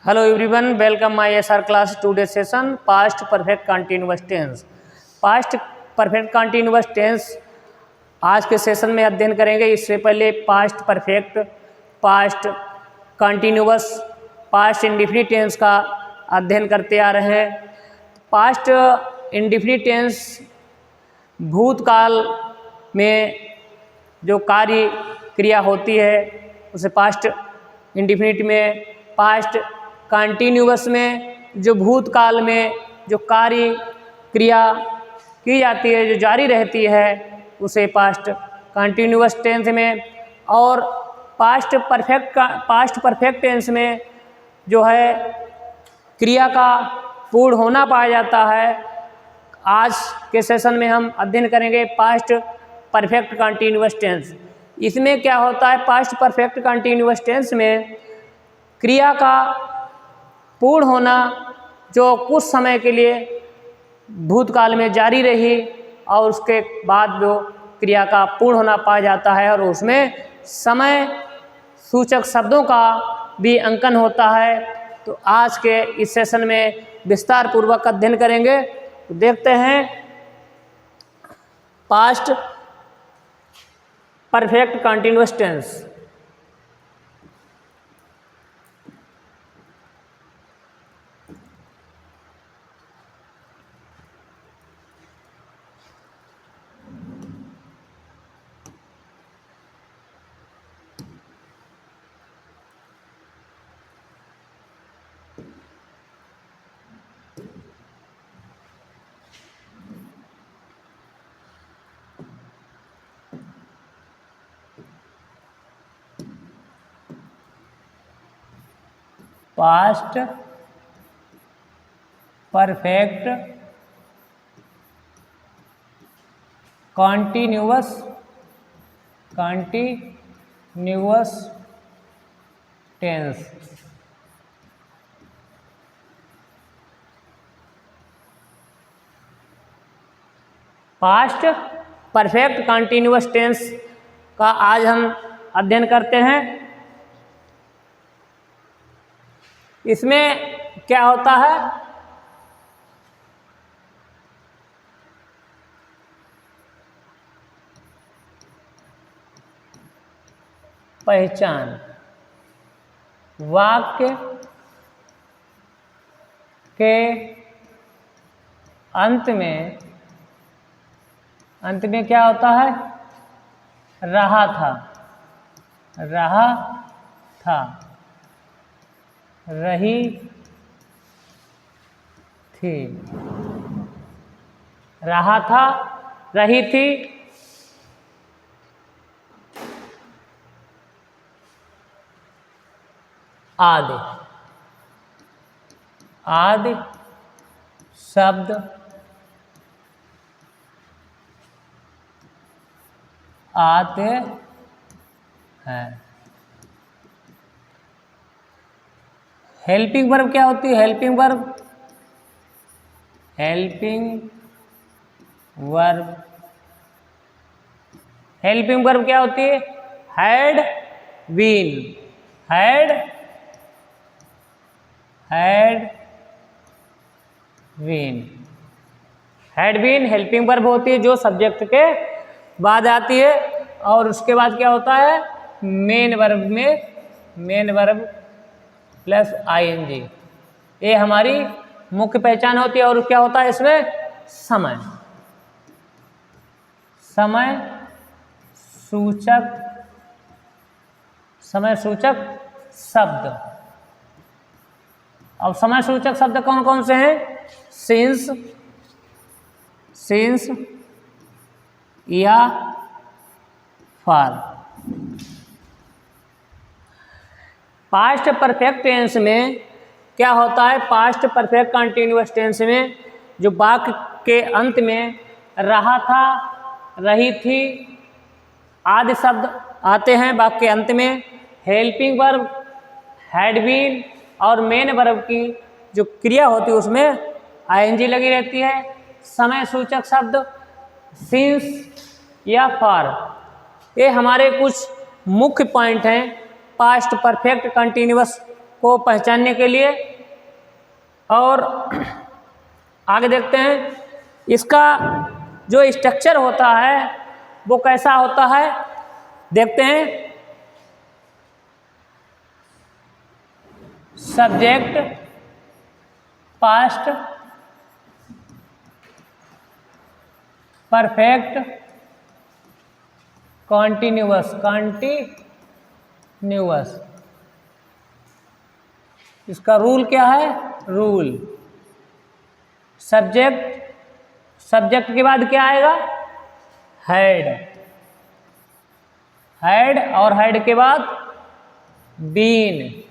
Hello everyone, welcome my SR class today session past perfect continuous tense. Past perfect continuous tense आज के session में अध्ययन करेंगे। इससे पहले past perfect, past continuous, past indefinite tense का अध्ययन करते आ रहे हैं। पास्ट इंडेफिनिट टेंस भूतकाल में जो कार्य क्रिया होती है उसे पास्ट इंडेफिनिट में, पास्ट कंटिन्यूअस में जो भूतकाल में जो कार्य क्रिया की जाती है, जो जारी रहती है, उसे पास्ट कंटिन्यूअस टेंस में, और पास्ट परफेक्ट टेंस में जो है क्रिया का पूर्ण होना पाया जाता है। आज के सेशन में हम अध्ययन करेंगे पास्ट परफेक्ट कंटिन्यूअस टेंस। इसमें क्या होता है, पास्ट परफेक्ट कंटिन्यूअस टेंस में क्रिया का पूर्ण होना जो कुछ समय के लिए भूतकाल में जारी रही और उसके बाद जो क्रिया का पूर्ण होना पाया जाता है, और उसमें समय सूचक शब्दों का भी अंकन होता है। तो आज के इस सेशन में विस्तार पूर्वक अध्ययन करेंगे। तो देखते हैं past perfect continuous tense. Past perfect continuous tense. Past perfect continuous tense का आज हम अध्ययन करते हैं। इसमें क्या होता है, पहचान वाक्य के अंत में क्या होता है, रहा था, रही थी, रहा था, रही थी, आदि शब्द आते हैं। हेल्पिंग वर्ब क्या होती है? हेल्पिंग वर्ब क्या होती है? हैड बीन हेल्पिंग वर्ब होती है जो सब्जेक्ट के बाद आती है, और उसके बाद क्या होता है, मेन वर्ब प्लस आईएनजी। ये हमारी मुख्य पहचान होती है। और क्या होता है इसमें, समय सूचक शब्द। अब समय सूचक शब्द कौन कौन से हैं? सिंस या फॉर। पास्ट परफेक्ट टेंस में क्या होता है, पास्ट परफेक्ट कंटिन्यूअस टेंस में जो वाक्य के अंत में रहा था, रही थी आदि शब्द आते हैं वाक्य के अंत में। हेल्पिंग वर्ब, हैड बीन और मेन वर्ब की जो क्रिया होती है उसमें आईएनजी लगी रहती है। समय सूचक शब्द सिंस या फॉर। ये हमारे कुछ मुख्य पॉइंट हैं पास्ट परफेक्ट कंटिन्यूअस को पहचानने के लिए। और आगे देखते हैं इसका जो स्ट्रक्चर होता है वो कैसा होता है, देखते हैं। सब्जेक्ट, पास्ट, परफेक्ट, कॉन्टिन्यूअस, इसका रूल क्या है, रूल। सब्जेक्ट के बाद क्या आएगा, हेड, और हेड के बाद बीन,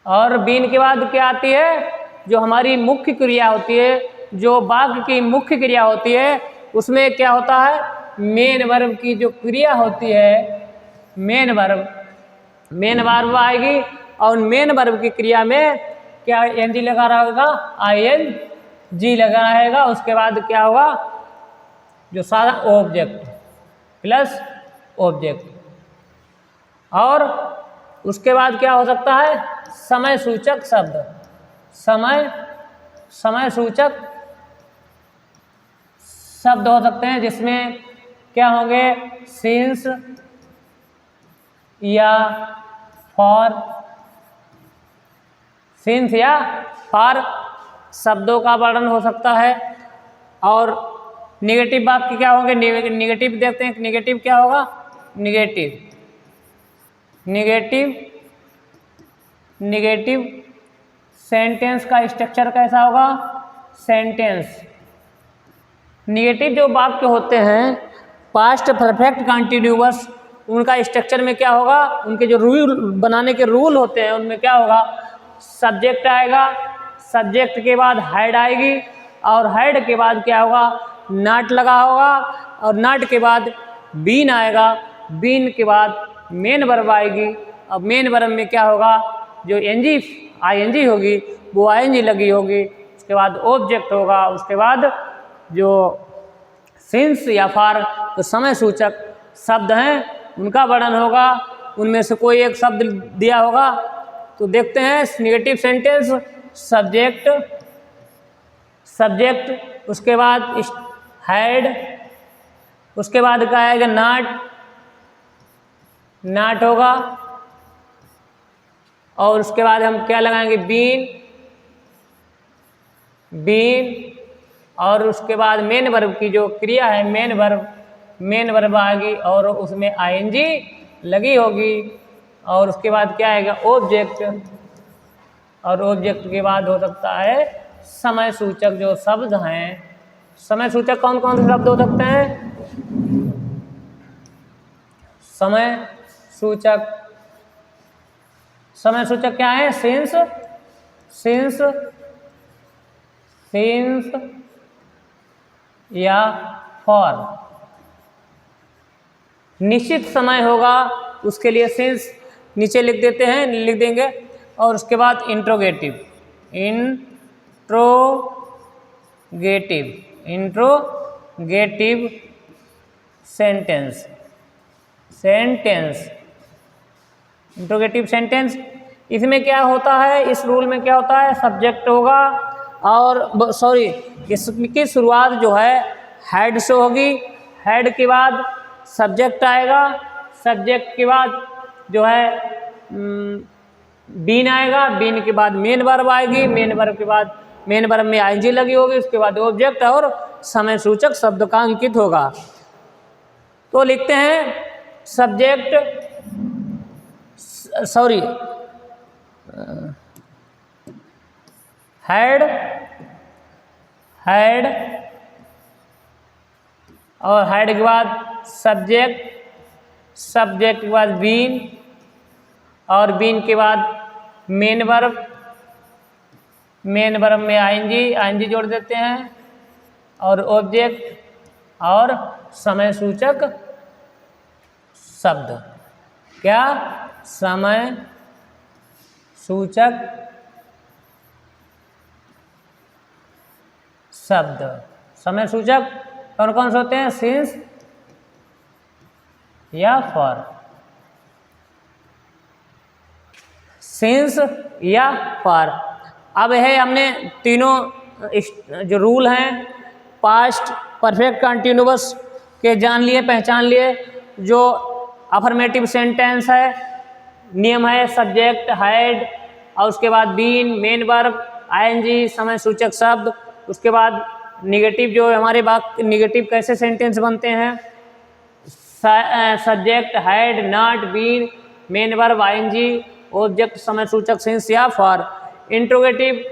और बीन के बाद क्या आती है, जो हमारी मुख्य क्रिया होती है, जो वाक्य की मुख्य क्रिया होती है, उसमें क्या होता है, मेन वर्ब की जो क्रिया होती है, मेन वर्ब आएगी। और मेन वर्ब की क्रिया में क्या एन जी लगा रहेगा, ING लगा रहेगा। उसके बाद क्या होगा, जो सारा ऑब्जेक्ट प्लस ऑब्जेक्ट। और उसके बाद क्या हो सकता है, समय सूचक शब्द, समय सूचक शब्द हो सकते हैं, जिसमें क्या होंगे, सिंस या फॉर, सिंस या फॉर शब्दों का वर्णन हो सकता है। और निगेटिव वाक्य क्या होंगे, निगेटिव देखते हैं, निगेटिव क्या होगा, निगेटिव सेंटेंस का स्ट्रक्चर कैसा होगा, सेंटेंस। निगेटिव जो वाक्य होते हैं, पास्ट परफेक्ट कंटिन्यूअस, उनका स्ट्रक्चर में क्या होगा, उनके जो रूल बनाने के रूल होते हैं उनमें क्या होगा, सब्जेक्ट आएगा, सब्जेक्ट के बाद हेड आएगी, और हेड के बाद क्या होगा, नॉट लगा होगा, और नॉट के बाद बीन आएगा, बीन के बाद मेन वर्ब आएगी। अब मेन वर्ब में क्या होगा, जो ING होगी वो ING लगी होगी। उसके बाद ऑब्जेक्ट होगा, उसके बाद जो सिंस या फॉर तो समय सूचक शब्द हैं उनका वर्णन होगा। उनमें से कोई एक शब्द दिया होगा, तो देखते हैं निगेटिव सेंटेंस, सब्जेक्ट, उसके बाद हेड, उसके बाद क्या आएगा, नॉट होगा, और उसके बाद हम क्या लगाएंगे, बीन, और उसके बाद मेन वर्ब की जो क्रिया है, मेन वर्ब आएगी, और उसमें ING लगी होगी। और उसके बाद क्या आएगा, ऑब्जेक्ट, और ऑब्जेक्ट के बाद हो सकता है समय सूचक जो शब्द हैं। समय सूचक कौन कौन से शब्द हो सकते हैं, समय सूचक क्या है, सिंस या फॉर। निश्चित समय होगा उसके लिए सिंस नीचे लिख देंगे। और उसके बाद इंट्रोगेटिव सेंटेंस, इंट्रोगेटिव सेंटेंस। इसमें क्या होता है, इस रूल में क्या होता है, सब्जेक्ट होगा, और इसकी शुरुआत जो है हेड से होगी, हेड के बाद सब्जेक्ट आएगा, सब्जेक्ट के बाद जो है बीन आएगा, बीन के बाद मेन वर्ब आएगी, मेन वर्ब के बाद मेन वर्ब में ING लगी होगी, उसके बाद ऑब्जेक्ट और समय सूचक शब्द का अंकित होगा। तो लिखते हैं हेड, और हेड के बाद सब्जेक्ट के बाद बीन, और बीन के बाद मेन वर्ब में ING जोड़ देते हैं, और ऑब्जेक्ट और समय सूचक शब्द, क्या, समय सूचक शब्द। समय सूचक कौन कौन से होते हैं, सिंस या फॉर। सिंस या फॉर। अब है हमने तीनों जो रूल हैं पास्ट परफेक्ट कंटिन्यूअस के जान लिए, पहचान लिए। जो अफर्मेटिव सेंटेंस है, नियम है सब्जेक्ट, हैड, और उसके बाद बीन, मेन वर्ब, आईएनजी, समय सूचक शब्द। उसके बाद निगेटिव, जो हमारे वाक्य निगेटिव कैसे सेंटेंस बनते हैं, subject, had, not, been, main verb, ING, object, समय सूचक सिंस या for. Interrogative,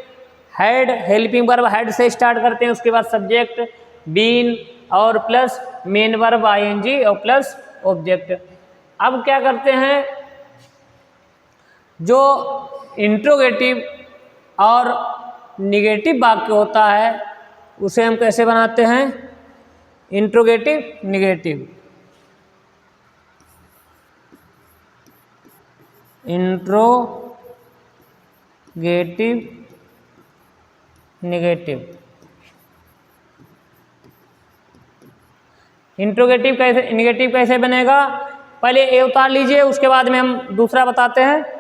had, helping verb had से स्टार्ट करते हैं, उसके बाद सब्जेक्ट, बीन और प्लस मेन वर्ब आईएनजी और प्लस ऑब्जेक्ट। अब क्या करते हैं, जो इंट्रोगेटिव और निगेटिव वाक्य होता है उसे हम कैसे बनाते हैं, interrogative, negative. Interrogative, negative. Interrogative कैसे, निगेटिव कैसे बनेगा, पहले ये उतार लीजिए, उसके बाद में हम दूसरा बताते हैं।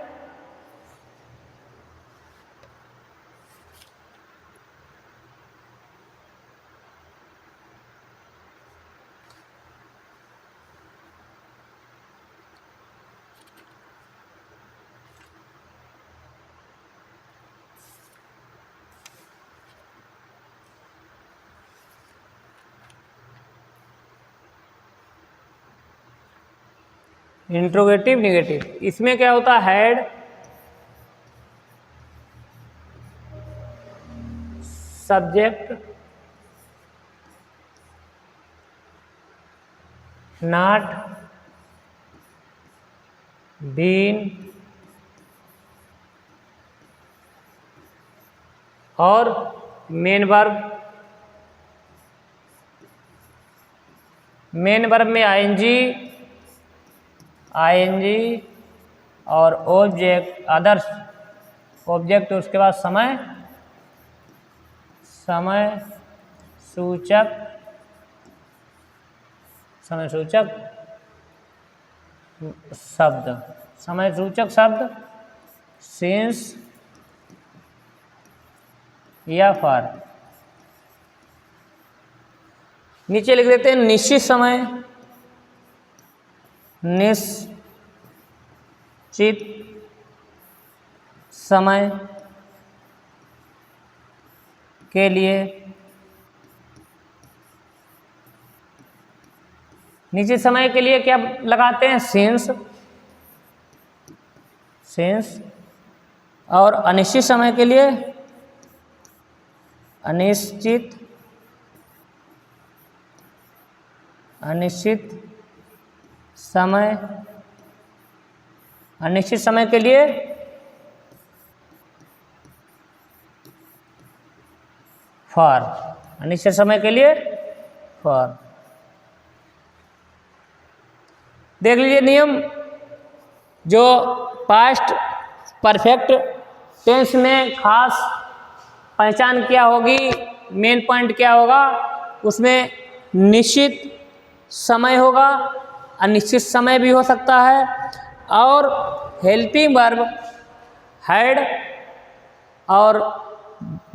इंट्रोगेटिव, निगेटिव, इसमें क्या होता है, हैड, सब्जेक्ट, नॉट, बीन और मेन वर्ब। मेन वर्ब में आईएनजी और ऑब्जेक्ट, अदर्स ऑब्जेक्ट, उसके बाद समय सूचक शब्द सिंस या फॉर। नीचे लिख देते हैं निश्चित समय के लिए, निश्चित समय के लिए क्या लगाते हैं, सिंस, और अनिश्चित समय के लिए अनिश्चित समय के लिए फॉर, अनिश्चित समय के लिए फॉर। देख लीजिए नियम, जो पास्ट परफेक्ट टेंस में खास पहचान क्या होगी, मेन पॉइंट क्या होगा, उसमें निश्चित समय होगा, अनिश्चित समय भी हो सकता है, और हेल्पिंग वर्ब हैड, और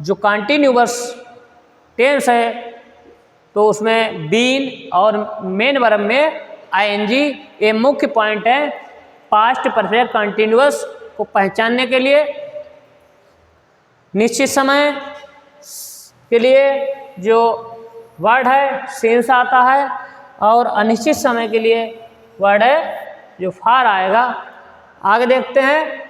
जो कंटिन्यूअस टेंस है तो उसमें बीन और मेन वर्ब में आईएनजी। ये मुख्य पॉइंट है पास्ट परफेक्ट कंटिन्यूअस को पहचानने के लिए। निश्चित समय के लिए जो वर्ड है सिंस आता है, और अनिश्चित समय के लिए वर्ड है जो फॉर आएगा। आगे देखते हैं,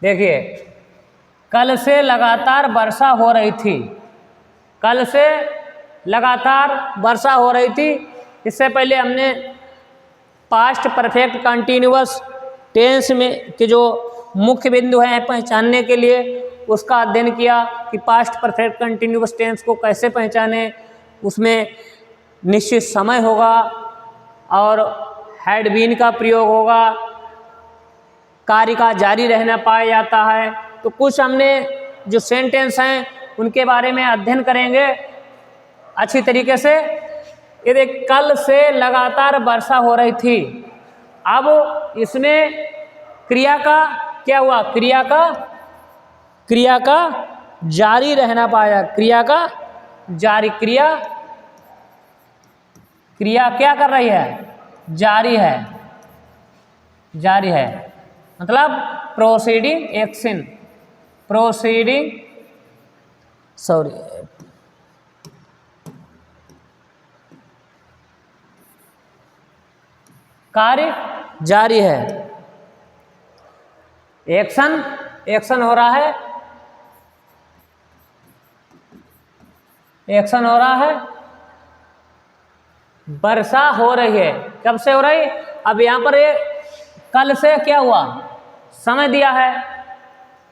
देखिए कल से लगातार वर्षा हो रही थी, कल से लगातार वर्षा हो रही थी। इससे पहले हमने पास्ट परफेक्ट कंटिन्यूअस टेंस में के जो मुख्य बिंदु हैं पहचानने के लिए उसका अध्ययन किया कि पास्ट परफेक्ट कंटिन्यूअस टेंस को कैसे पहचाने। उसमें निश्चित समय होगा और हैड बीन का प्रयोग होगा, कार्य का जारी रहना पाया जाता है। तो कुछ हमने जो सेंटेंस हैं उनके बारे में अध्ययन करेंगे अच्छी तरीके से। ये देख, कल से लगातार वर्षा हो रही थी। अब इसमें क्रिया का क्या हुआ, क्रिया का जारी रहना पाया, क्रिया का जारी, क्रिया क्या कर रही है, जारी है, मतलब प्रोसीडिंग एक्शन, कार्य जारी है, एक्शन हो रहा है, वर्षा हो रही है। कब से हो रही, अब यहाँ पर ये कल से क्या हुआ, समय दिया है,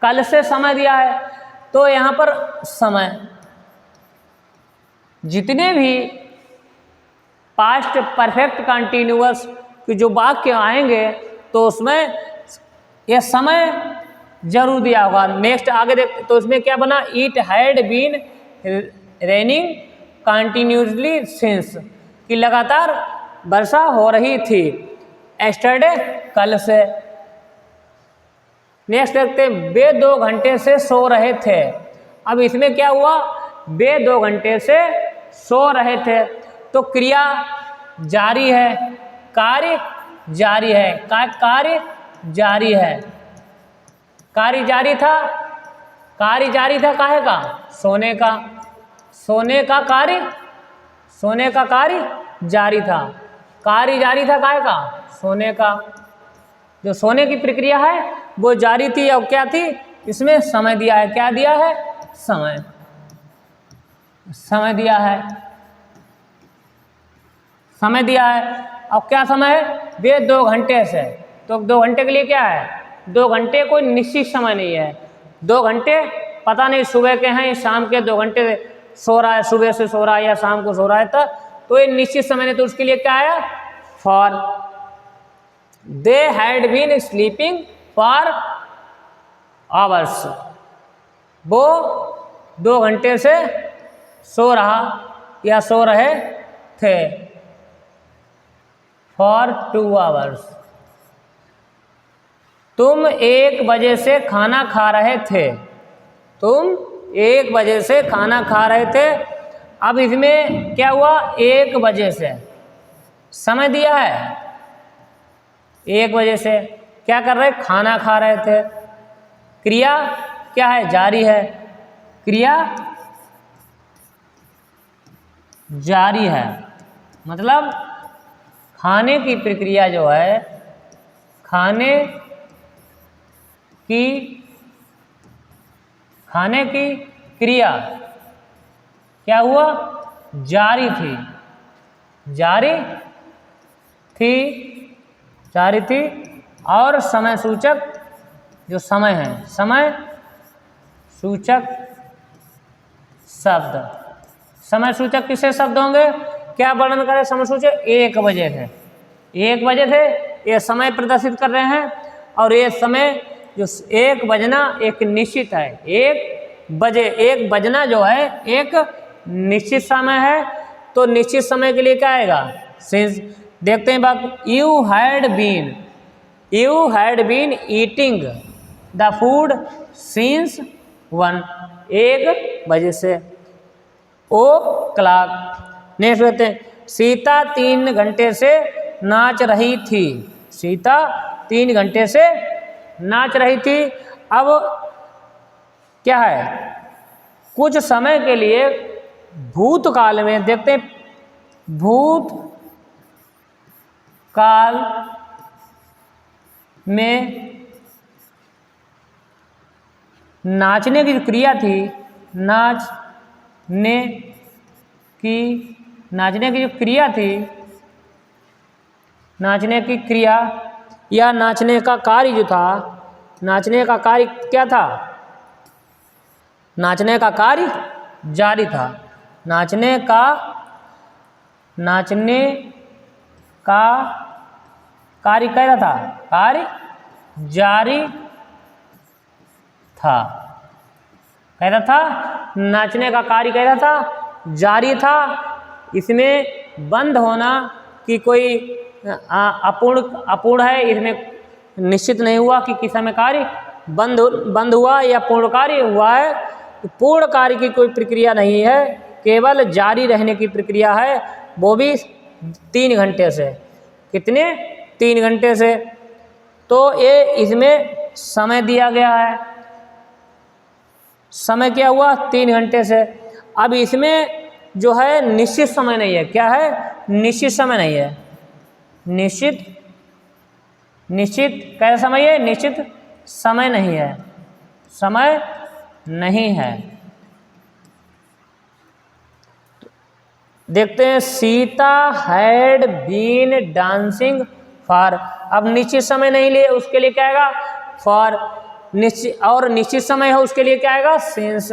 कल से समय दिया है। तो यहाँ पर समय, जितने भी पास्ट परफेक्ट कंटिन्यूअस के जो वाक्य आएंगे तो उसमें यह समय जरूर दिया होगा। नेक्स्ट आगे देख, तो इसमें क्या बना, it had been raining continuously since, कि लगातार वर्षा हो रही थी, एस्टरडे कल से। नेक्स्ट देखते हैं, वे 2 घंटे से सो रहे थे। अब इसमें क्या हुआ, वे 2 घंटे से सो रहे थे, तो क्रिया जारी है, कार्य जारी है, कार्य जारी है, कार्य जारी था, काहे का, सोने का, सोने का कार्य जारी था, काहे का, सोने का। जो सोने की प्रक्रिया है वो जारी थी। और क्या थी, इसमें समय दिया है, क्या दिया है, समय दिया है। अब क्या समय है, वे 2 घंटे से, तो 2 घंटे के लिए क्या है, 2 घंटे कोई निश्चित समय नहीं है। 2 घंटे पता नहीं सुबह के हैं शाम के, 2 घंटे सो रहा है, सुबह से सो रहा है या शाम को सो रहा है, तो ये निश्चित समय नहीं। तो उसके लिए क्या आया, for, they had been sleeping for hours, वो 2 घंटे से सो रहे थे, फॉर 2 आवर्स। तुम 1 बजे से खाना खा रहे थे, अब इसमें क्या हुआ, 1 बजे से समय दिया है, 1 बजे से क्या कर रहे, खाना खा रहे थे। क्रिया क्या है, जारी है, क्रिया जारी है, मतलब खाने की प्रक्रिया जो है, खाने की क्रिया क्या हुआ, जारी थी। और समय सूचक जो समय है, समय सूचक शब्द, समय सूचक किसे शब्द होंगे, क्या वर्णन करें, समय सूचक 1 बजे थे, ये समय प्रदर्शित कर रहे हैं। और ये समय जो 1 बजना एक निश्चित है, 1 बजना जो है एक निश्चित समय है। तो निश्चित समय के लिए क्या आएगा, सिंस। देखते हैं बात, you had been eating the food since 1 बजे से, ओ क्लॉक। नेक्स्ट कहते हैं, सीता 3 घंटे से नाच रही थी, सीता 3 घंटे से नाच रही थी। अब क्या है, कुछ समय के लिए भूतकाल में, देखते हैं, भूतकाल में नाचने की जो क्रिया थी, नाचने की जो क्रिया थी, नाचने की क्रिया या नाचने का कार्य जो था, नाचने का कार्य क्या था, नाचने का कार्य जारी था, नाचने का कार्य कैसा था, कार्य जारी था। कैसा था, नाचने का कार्य कैसा था, जारी था। इसमें बंद होना कि कोई अपूर्ण है, इसमें निश्चित नहीं हुआ कि किस समय कार्य बंद हुआ या पूर्ण कार्य हुआ है। पूर्ण कार्य की कोई प्रक्रिया नहीं है, केवल जारी रहने की प्रक्रिया है, वो भी 3 घंटे से। कितने, 3 घंटे से। तो ये इसमें समय दिया गया है, समय क्या हुआ, 3 घंटे से। अब इसमें जो है निश्चित समय नहीं है, क्या है, निश्चित समय नहीं है। निश्चित कैसा समय है, निश्चित समय नहीं है, समय नहीं है। देखते हैं, Sita had been dancing for. अब निश्चित समय नहीं लिए, उसके लिए क्या आएगा, फॉर। निश्चित और निश्चित समय है, उसके लिए क्या आएगा, सिंस।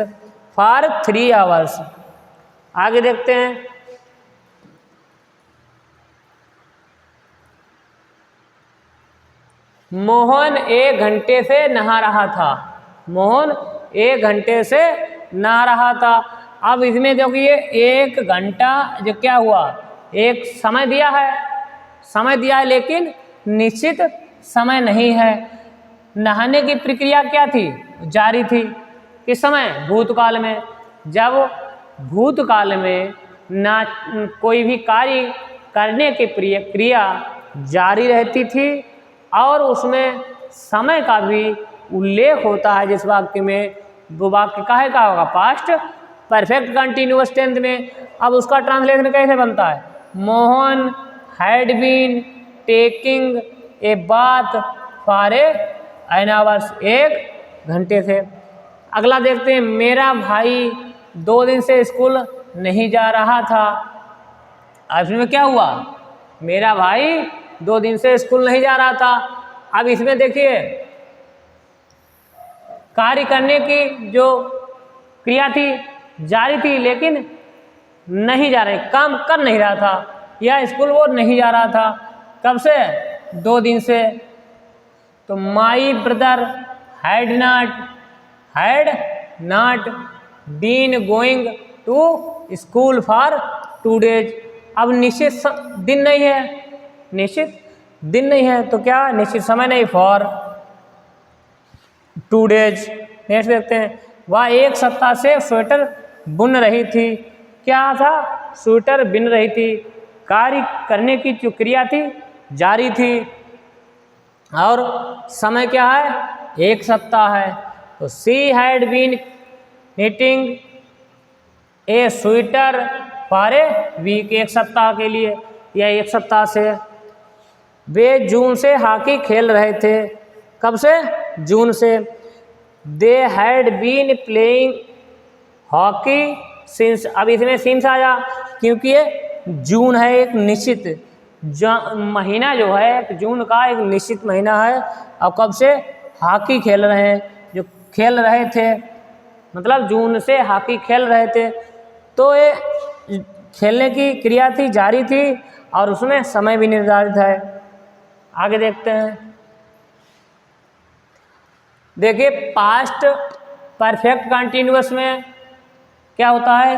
For 3 hours. आगे देखते हैं, मोहन 1 घंटे से नहा रहा था। मोहन 1 घंटे से नहा रहा था। अब इसमें देखिए 1 घंटा जो क्या हुआ, एक समय दिया है, लेकिन निश्चित समय नहीं है। नहाने की प्रक्रिया क्या थी, जारी थी। किस समय, भूतकाल में। जब भूतकाल में कोई भी कार्य करने की प्रक्रिया जारी रहती थी और उसमें समय का भी उल्लेख होता है जिस वाक्य में, वो वाक्य काहे का होगा, पास्ट परफेक्ट कंटिन्यूअस टेंस में। अब उसका ट्रांसलेशन कैसे बनता है, Mohan had been taking a bath for an hours, 1 घंटे से। अगला देखते हैं, मेरा भाई 2 दिन से स्कूल नहीं जा रहा था। अब इसमें क्या हुआ, मेरा भाई 2 दिन से स्कूल नहीं जा रहा था। अब इसमें देखिए कार्य करने की जो क्रिया थी जारी थी, लेकिन नहीं जा रहे, काम कर नहीं रहा था, या स्कूल वो नहीं जा रहा था। कब से, 2 दिन से। तो my brother had not been going to school for 2 days. अब निश्चित दिन नहीं है, निश्चित दिन नहीं है, तो क्या, निश्चित समय नहीं, फॉर 2 डेज। नेक्स्ट देखते हैं, वह 1 सप्ताह से स्वेटर बुन रही थी। क्या था, स्वेटर बुन रही थी। कार्य करने की जो क्रिया थी जारी थी, और समय क्या है, 1 सप्ताह है। तो she had been knitting a sweater for a week, 1 सप्ताह के लिए या 1 सप्ताह से। वे जून से हॉकी खेल रहे थे। कब से, जून से। They had been playing hockey since. अब इसमें सिंस आया क्योंकि ये जून है, एक निश्चित महीना जो है, जून का एक निश्चित महीना है। और कब से, हॉकी खेल रहे हैं, जो खेल रहे थे, मतलब जून से हॉकी खेल रहे थे। तो ये खेलने की क्रिया थी, जारी थी, और उसमें समय भी निर्धारित है। आगे देखते हैं, देखिए पास्ट परफेक्ट कंटिन्यूअस में क्या होता है,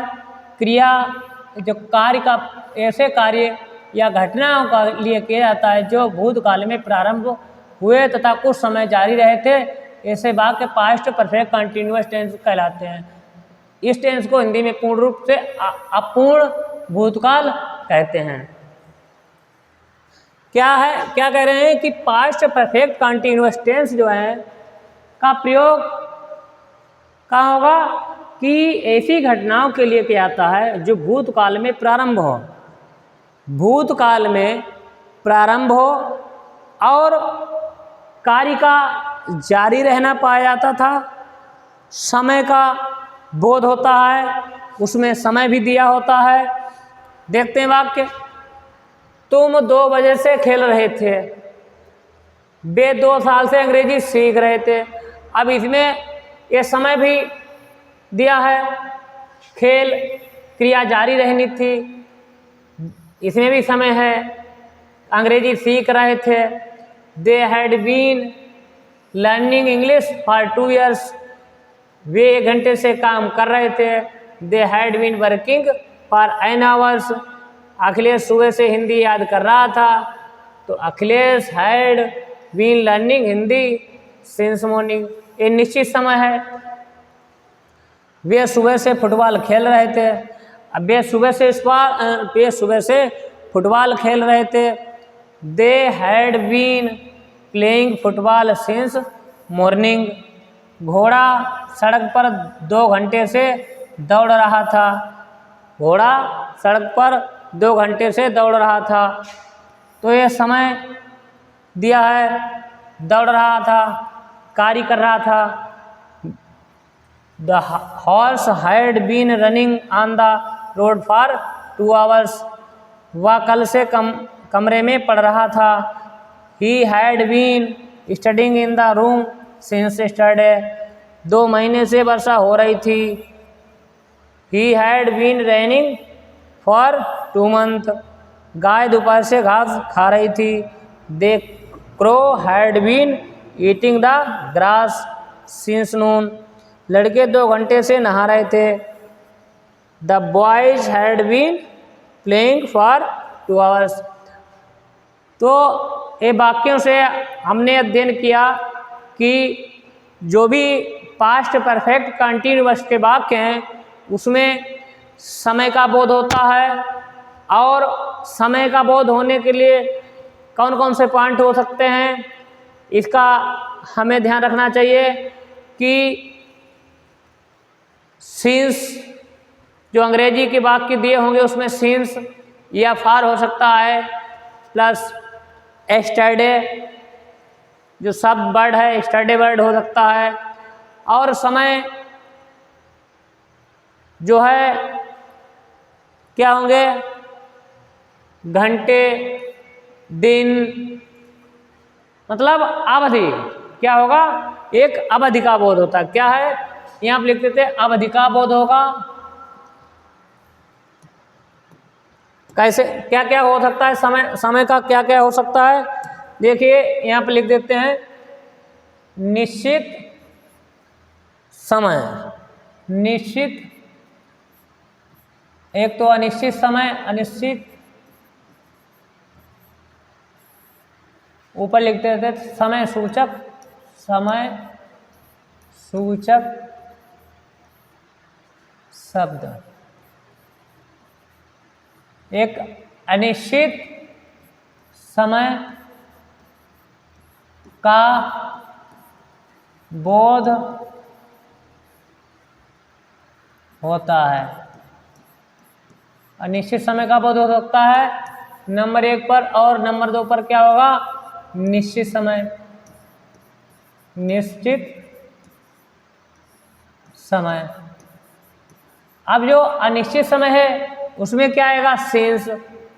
क्रिया जो कार्य का, ऐसे कार्य या घटनाओं का लिए किया जाता है जो भूतकाल में प्रारंभ हुए तथा कुछ समय जारी रहे थे, ऐसे वाक्य पास्ट परफेक्ट कंटिन्यूअस टेंस कहलाते हैं। इस टेंस को हिंदी में पूर्ण रूप से अपूर्ण भूतकाल कहते हैं। क्या कह रहे हैं कि पास्ट परफेक्ट कंटिन्यूअस टेंस जो है का प्रयोग कहाँ होगा, कि ऐसी घटनाओं के लिए किया जाता है जो भूतकाल में प्रारंभ हो, भूतकाल में प्रारंभ हो और कार्य का जारी रहना पाया जाता था, समय का बोध होता है, उसमें समय भी दिया होता है। देखते हैं वाक्य, तुम 2 बजे से खेल रहे थे, वे 2 साल से अंग्रेजी सीख रहे थे। अब इसमें ये समय भी दिया है, खेल क्रिया जारी रहनी थी, इसमें भी समय है। अंग्रेजी सीख रहे थे। They had been learning English for 2 years, वे 1 घंटे से काम कर रहे थे। They had been working for an hours, Akhilesh सुबह से हिंदी याद कर रहा था। तो Akhilesh had been learning Hindi since morning, ये निश्चित समय है। वे सुबह से फुटबॉल खेल रहे थे। अब वे सुबह से फुटबॉल खेल रहे थे। They had been playing football since morning, घोड़ा सड़क पर 2 घंटे से दौड़ रहा था। घोड़ा सड़क पर 2 घंटे से दौड़ रहा था। तो ये समय दिया है, दौड़ रहा था, कार्य कर रहा था। The horse had been running on the road for 2 hours, वह कल से कमरे में पढ़ रहा था। He had been studying in the room since yesterday, 2 महीने से वर्षा हो रही थी। He had been raining for 2 months, गाय दोपहर से घास खा रही थी। The crow had been eating the grass since noon, लड़के 2 घंटे से नहा रहे थे। The boys had been playing for 2 hours। तो ये वाक्यों से हमने अध्ययन किया कि जो भी पास्ट परफेक्ट कंटिन्यूअस के वाक्य हैं उसमें समय का बोध होता है, और समय का बोध होने के लिए कौन कौन से पॉइंट हो सकते हैं इसका हमें ध्यान रखना चाहिए कि सिंस, जो अंग्रेजी के वाक्य दिए होंगे उसमें सिंस या फॉर हो सकता है, प्लस एस्टरडे जो सब वर्ड है एस्टरडे वर्ड हो सकता है, और समय जो है क्या होंगे, घंटे, दिन, मतलब अवधि। क्या होगा, एक अवधि का बोध होता है। क्या है, यहाँ आप लिख देते अवधि का बोध होगा। कैसे, क्या क्या हो सकता है, समय का क्या क्या हो सकता है, देखिए यहाँ पे लिख देते हैं निश्चित समय, निश्चित, एक तो अनिश्चित समय, अनिश्चित, ऊपर लिखते थे समय सूचक, समय सूचक शब्द, एक अनिश्चित समय का बोध होता है। अनिश्चित समय का बोध हो सकता है नंबर 1 पर, और नंबर 2 पर क्या होगा, निश्चित समय, निश्चित समय। अब जो अनिश्चित समय है उसमें क्या आएगा, सिंस,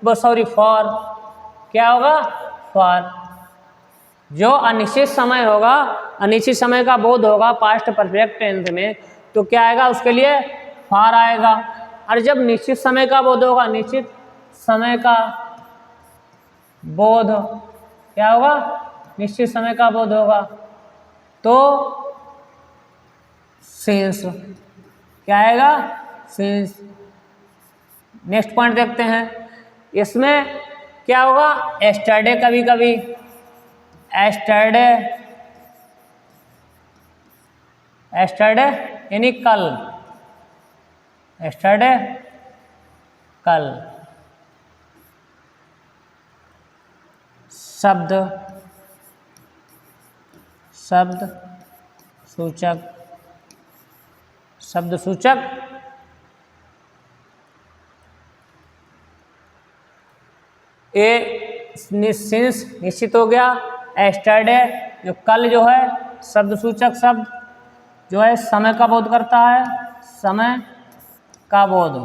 फॉर, क्या होगा, फॉर। जो अनिश्चित समय होगा, अनिश्चित समय का बोध होगा पास्ट परफेक्ट टेंस में, तो क्या आएगा, उसके लिए फॉर आएगा। और जब निश्चित समय का बोध होगा, निश्चित समय का बोध क्या होगा, निश्चित समय का बोध होगा, तो सिंस क्या आएगा, सिंस। नेक्स्ट पॉइंट देखते हैं, इसमें क्या होगा, एस्टरडे, कभी कभी एस्टरडे, एस्टरडे यानी कल, एस्टरडे कल। शब्द, शब्द सूचक, शब्द सूचक सिंस निश्चित हो गया। एस्टरडे जो कल जो है शब्द सूचक शब्द जो है समय का बोध करता है, समय का बोध,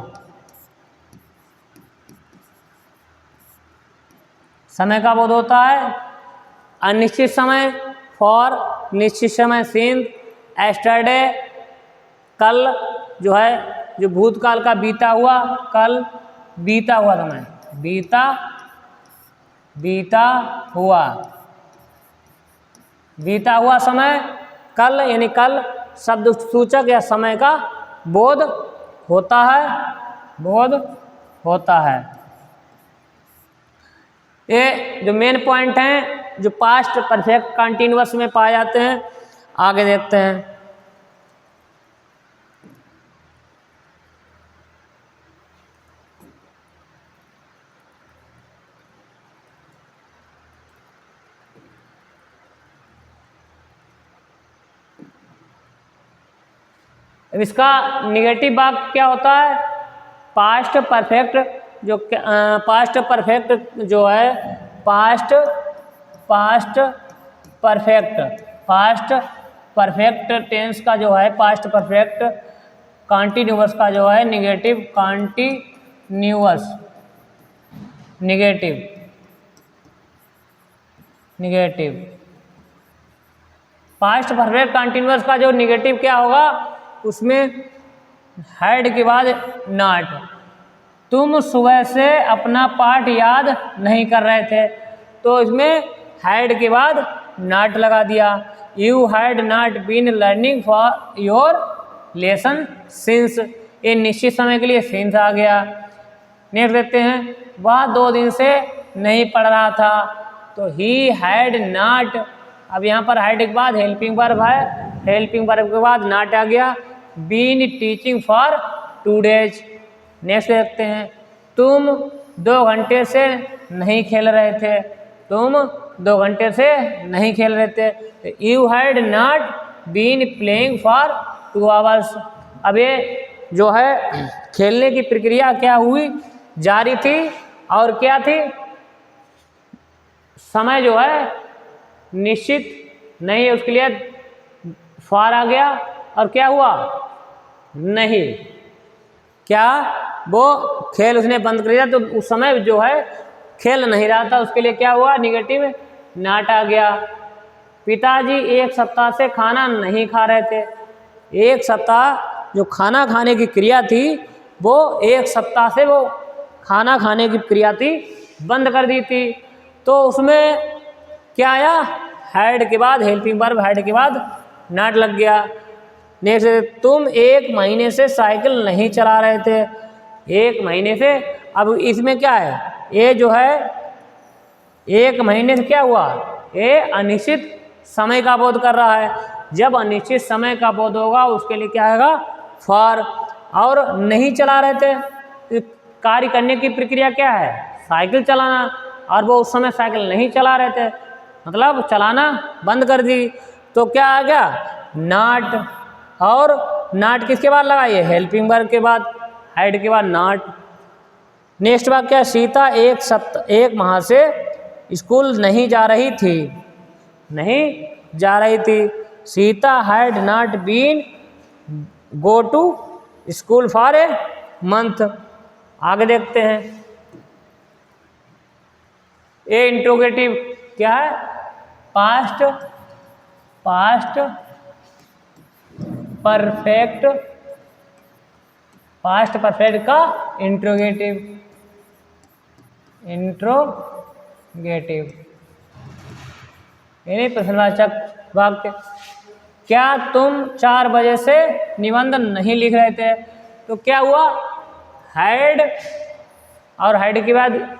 समय का बोध होता है। अनिश्चित समय फॉर, निश्चित समय सिंस, एस्टरडे कल जो है, जो भूतकाल का बीता हुआ, कल बीता हुआ समय, बीता बीता हुआ, बीता हुआ समय कल, यानी कल शब्द सूचक या समय का बोध होता है, बोध होता है। ये जो मेन पॉइंट हैं जो पास्ट परफेक्ट कंटिन्यूअस में पाए जाते हैं, आगे देखते हैं। अब इसका निगेटिव वाक्य क्या होता है? पास्ट परफेक्ट जो पास्ट परफेक्ट जो है पास्ट परफेक्ट टेंस का जो है पास्ट परफेक्ट कॉन्टिन्यूअस का जो है negative continuous negative past perfect continuous का जो निगेटिव क्या होगा? उसमें हैड के बाद नॉट। तुम सुबह से अपना पाठ याद नहीं कर रहे थे, तो इसमें हैड के बाद नॉट लगा दिया। You had not been learning for your lesson since, ये निश्चित समय के लिए सिंस आ गया। नेक्स्ट देखते हैं, वह 2 दिन से नहीं पढ़ रहा था, तो ही हैड नॉट। अब यहाँ पर हैड के बाद हेल्पिंग वर्ब है, हेल्पिंग वर्ब के बाद नॉट आ गया। Been teaching for 2 days. Next देखते हैं, तुम 2 घंटे से नहीं खेल रहे थे, तुम 2 घंटे से नहीं खेल रहे थे। You had not been playing for 2 hours. अब ये जो है खेलने की प्रक्रिया क्या हुई? जारी थी, और क्या थी? समय जो है निश्चित नहीं है, उसके लिए फॉर आ गया। और क्या हुआ? नहीं, क्या वो खेल उसने बंद कर दिया, तो उस समय जो है खेल नहीं रहा था, उसके लिए क्या हुआ? निगेटिव नॉट आ गया। पिताजी 1 सप्ताह से खाना नहीं खा रहे थे। 1 सप्ताह जो खाना खाने की क्रिया थी, वो 1 सप्ताह से वो खाना खाने की क्रिया थी बंद कर दी थी, तो उसमें क्या आया? हैड के बाद हेल्पिंग वर्ब, हैड के बाद नॉट लग गया। नेक्स्ट, तुम 1 महीने से साइकिल नहीं चला रहे थे। 1 महीने से, अब इसमें क्या है? ये जो है 1 महीने से क्या हुआ? ये अनिश्चित समय का बोध कर रहा है। जब अनिश्चित समय का बोध होगा, उसके लिए क्या आएगा? फॉर। और नहीं चला रहे थे, कार्य करने की प्रक्रिया क्या है? साइकिल चलाना, और वो उस समय साइकिल नहीं चला रहे थे, मतलब चलाना बंद कर दी, तो क्या आ गया? नॉट। और नॉट किसके बाद लगाइए? हेल्पिंग वर्ब के बाद, हैड के बाद नॉट। नेक्स्ट वाक्य क्या? सीता 1 माह से स्कूल नहीं जा रही थी, नहीं जा रही थी। Sita had not been go to school for a month. आगे देखते हैं, ये इंट्रोगेटिव क्या है? पास्ट परफेक्ट का इंट्रोगेटिव यानी प्रश्नवाचक वाक्य। क्या तुम 4 बजे से निबंध नहीं लिख रहे थे? तो क्या हुआ? हैड, और हैड के बाद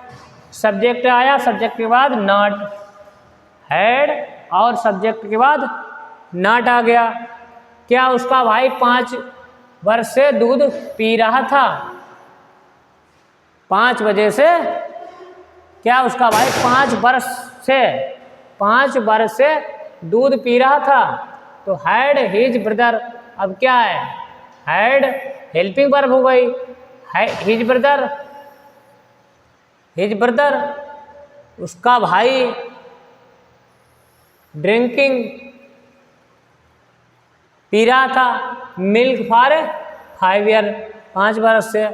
सब्जेक्ट आया, सब्जेक्ट के बाद नॉट। हैड और सब्जेक्ट के बाद नॉट आ गया। क्या उसका भाई 5 वर्ष से दूध पी रहा था? 5 बजे से, क्या उसका भाई 5 वर्ष से दूध पी रहा था? तो हैड हिज ब्रदर। अब क्या है? हैड हेल्पिंग वर्ब हो गई, हिज ब्रदर उसका भाई, ड्रिंकिंग पी रहा था, मिल्क फॉर 5 ईयर 5 वर्ष से।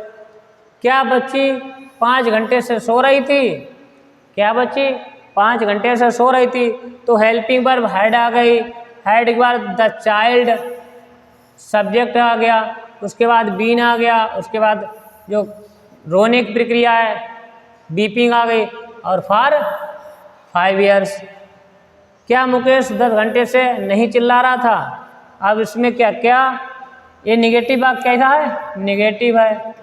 क्या बच्ची 5 घंटे से सो रही थी? क्या बच्ची 5 घंटे से सो रही थी? तो हेल्पिंग वर्ब हैड आ गई, हैड के बाद द चाइल्ड सब्जेक्ट आ गया, उसके बाद बीन आ गया, उसके बाद जो रोने की प्रक्रिया है बीपिंग आ गई, और फॉर 5 years। क्या मुकेश 10 घंटे से नहीं चिल्ला रहा था? अब इसमें क्या क्या ये निगेटिव वाक्य कैसा है? निगेटिव है।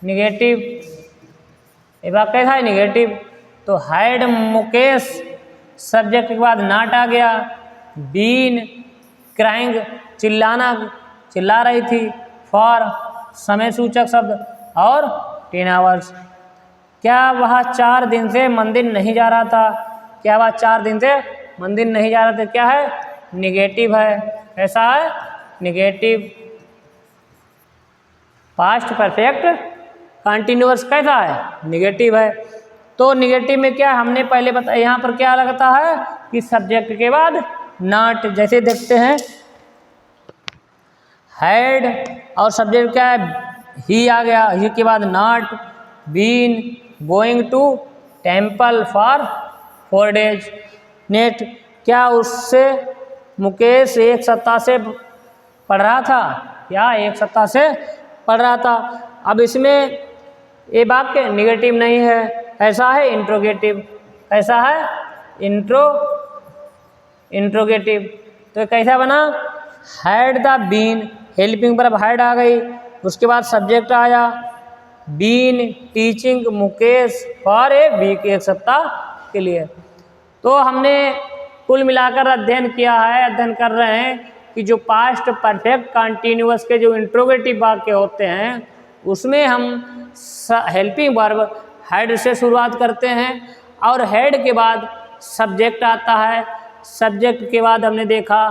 निगेटिव ये वाक्य कैसा है? निगेटिव। तो हैड मुकेश सब्जेक्ट के बाद नॉट आ गया। बीन क्राइंग चिल्ला रही थी। फॉर समय सूचक शब्द और 10 hours। क्या वह 4 दिन से मंदिर नहीं जा रहा था? क्या वह 4 दिन से मंदिर नहीं जा रहा था? क्या है? निगेटिव है। ऐसा है निगेटिव। पास्ट परफेक्ट कंटिन्यूअस कैसा है? निगेटिव है। तो निगेटिव में क्या हमने पहले बताया, यहाँ पर क्या लगता है कि सब्जेक्ट के बाद नॉट। जैसे देखते हैं हैड और सब्जेक्ट क्या है? ही आ गया। ही के बाद not. Been going to temple for 4 days। नेट क्या उससे मुकेश 1 सप्ताह से पढ़ रहा था? क्या 1 सप्ताह से पढ़ रहा था? अब इसमें ये वाक्य निगेटिव नहीं है। ऐसा है इंट्रोगेटिव। ऐसा है इंट्रोगेटिव। तो कैसा बना? हैड द बीन हेल्पिंग पर अब हैड आ गई। उसके बाद सब्जेक्ट आया been teaching Mukesh for a week, 1 सप्ताह के लिए। तो हमने कुल मिलाकर अध्ययन कर रहे हैं कि जो पास्ट परफेक्ट कंटिन्यूअस के जो इंट्रोगेटिव वाक्य होते हैं उसमें हम हेल्पिंग वर्ब हैड से शुरुआत करते हैं और हैड के बाद सब्जेक्ट आता है। सब्जेक्ट के बाद हमने देखा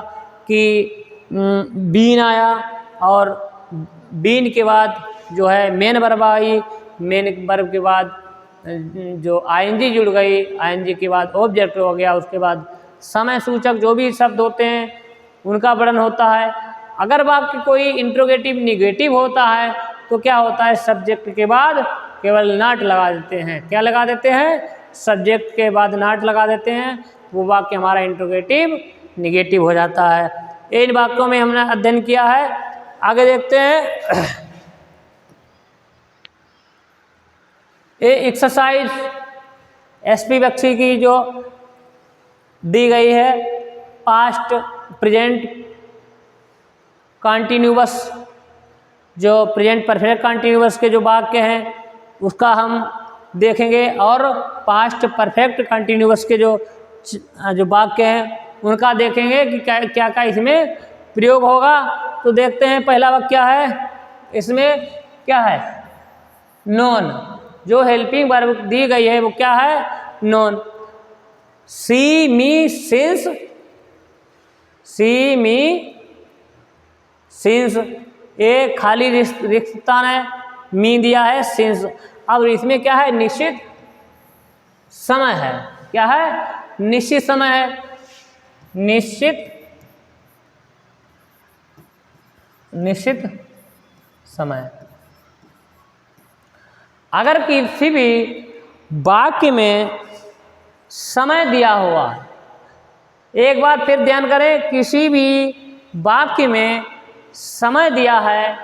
कि बीन आया और बीन के बाद जो है main verb I. Main verb के बाद जो आईएनजी जुड़ गई। आईएनजी के बाद ऑब्जेक्ट हो गया। उसके बाद समय सूचक जो भी शब्द होते हैं उनका वर्णन होता है। अगर वाक्य कोई इंट्रोगेटिव निगेटिव होता है तो क्या होता है? सब्जेक्ट के बाद केवल नॉट लगा देते हैं। क्या लगा देते हैं? सब्जेक्ट के बाद नॉट लगा देते हैं। वो वाक्य हमारा इंट्रोगेटिव निगेटिव हो जाता है। इन वाक्यों में हमने अध्ययन किया है। आगे देखते हैं। ये एक्सरसाइज एसपी बख्शी की जो दी गई है पास्ट प्रेजेंट कंटिन्यूअस, जो प्रेजेंट परफेक्ट कंटिन्यूअस के जो वाक्य हैं उसका हम देखेंगे और पास्ट परफेक्ट कंटिन्यूअस के जो वाक्य हैं उनका देखेंगे कि क्या क्या इसमें प्रयोग होगा। तो देखते हैं पहला वाक्य क्या है। इसमें क्या है? नोन। जो हेल्पिंग वर्ब दी गई है वो क्या है? नोन। सी मी सिंस, सी मी सिंस, ये खाली रिक्त स्थान है। मी दिया है सिंस। अब इसमें क्या है? निश्चित समय है। क्या है? निश्चित समय है। निश्चित समय। अगर किसी भी वाक्य में समय दिया हुआ, एक बार फिर ध्यान करें, किसी भी वाक्य में समय दिया है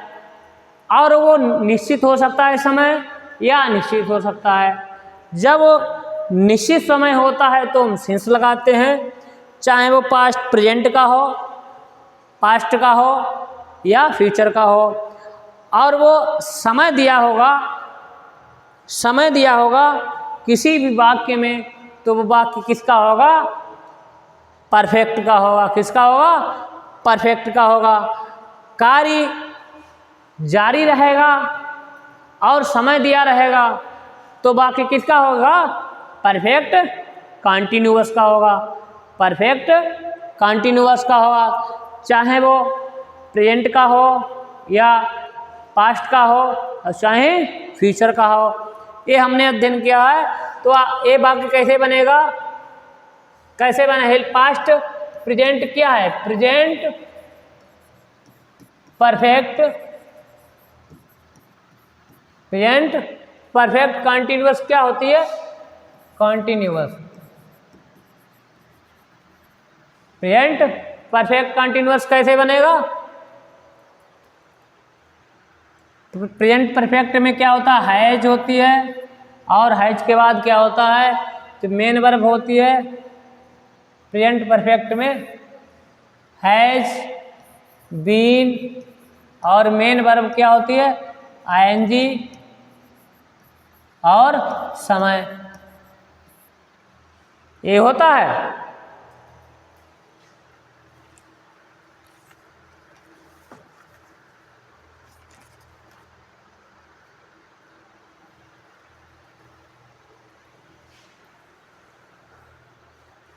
और वो निश्चित हो सकता है समय या अनिश्चित हो सकता है। जब निश्चित समय होता है तो हम सिंस लगाते हैं, चाहे वो पास्ट प्रेजेंट का हो, पास्ट का हो या फ्यूचर का हो। और वो समय दिया होगा किसी भी वाक्य में तो वो वाक्य किसका होगा? परफेक्ट का होगा। किसका होगा? परफेक्ट का होगा। कार्य जारी रहेगा और समय दिया रहेगा तो वाक्य किसका होगा? परफेक्ट कंटिन्यूअस का होगा। परफेक्ट कंटिन्यूअस का होगा, चाहे वो प्रेजेंट का हो या पास्ट का हो और चाहे फ्यूचर का हो। ये हमने अध्ययन किया है। तो ये वाक्य कैसे बनेगा? कैसे बने? पास्ट प्रेजेंट क्या है? Present perfect, present perfect continuous क्या होती है? कंटिन्यूअस। प्रेजेंट परफेक्ट कंटिन्यूअस कैसे बनेगा? प्रेजेंट परफेक्ट में क्या होता है? हैज होती है और हैज के बाद क्या होता है? तो मेन वर्ब होती है प्रेजेंट परफेक्ट में हैज, बीन, और मेन वर्ब क्या होती है आईएनजी और समय, ये होता है।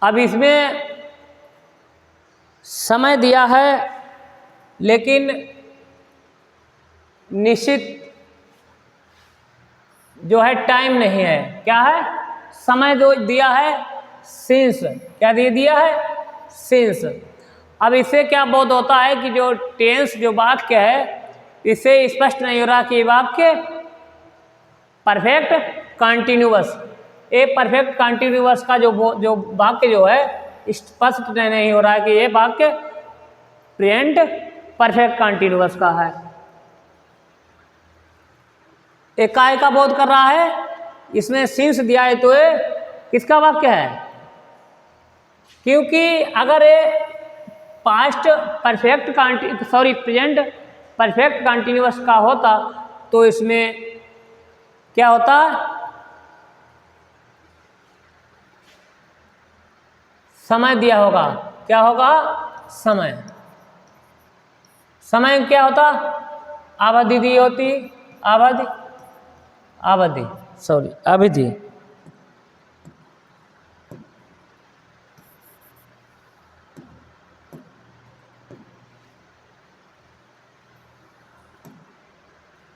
अब इसमें समय दिया है लेकिन निश्चित जो है टाइम नहीं है। क्या है? समय जो दिया है सिंस। क्या दे दिया है? सिंस। अब इससे क्या बोध होता है कि जो टेंस जो वाक्य है इससे स्पष्ट नहीं हो रहा कि वाक्य परफेक्ट कंटिन्यूअस, ये परफेक्ट कंटिन्यूअस का जो वाक्य जो है स्पष्ट नहीं हो रहा है कि ये वाक्य प्रेजेंट परफेक्ट कंटिन्यूअस का है। एकाए का बोध कर रहा है, इसमें सिंस दिया है तो ये किसका वाक्य है? क्योंकि अगर ये past perfect present perfect continuous का होता तो इसमें क्या होता? समय दिया होगा। क्या होगा? समय। समय क्या होता? अवधि दी होती, अवधि।